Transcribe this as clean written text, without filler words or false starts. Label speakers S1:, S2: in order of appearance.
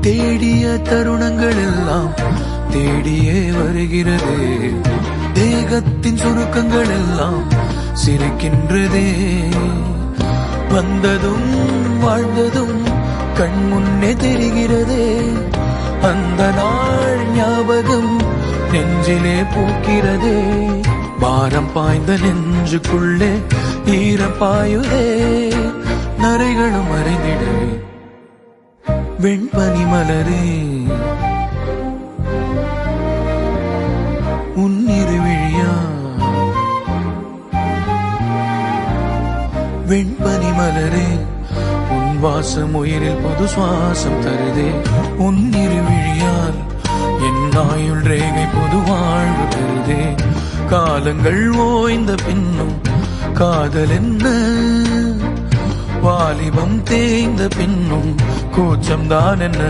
S1: தேடிய தருணங்கள் எல்லாம் தேடியே வருகிறது. தேகத்தின் சுருக்கங்கள் எல்லாம் சிரிக்கின்றதே. வந்ததும் வாழ்ந்ததும் கண் முன்னே தெரிகிறதே. அந்த நாள் ஞாபகம் நெஞ்சிலே பூக்கிறதே. பாரம் பாய்ந்த நெஞ்சுக்குள்ளே ஈரம் பாயுதே. நரைகளும் மறைந்திடவே வெண்பனி மலரே உன்னிருவிழியா. வெண்பனி மலரே உன் வாசம் உயிரில் புது சுவாசம் தருதே. உன்னிருவிழியால் என் ஆயுள் ரேகை புது வாழ்வு தருதே. காலங்கள் ஓய்ந்த பின்னும் காதல் என்ன, வாலிபம் தேய்ந்த பின்னும் கூச்சம்தான் என்ன.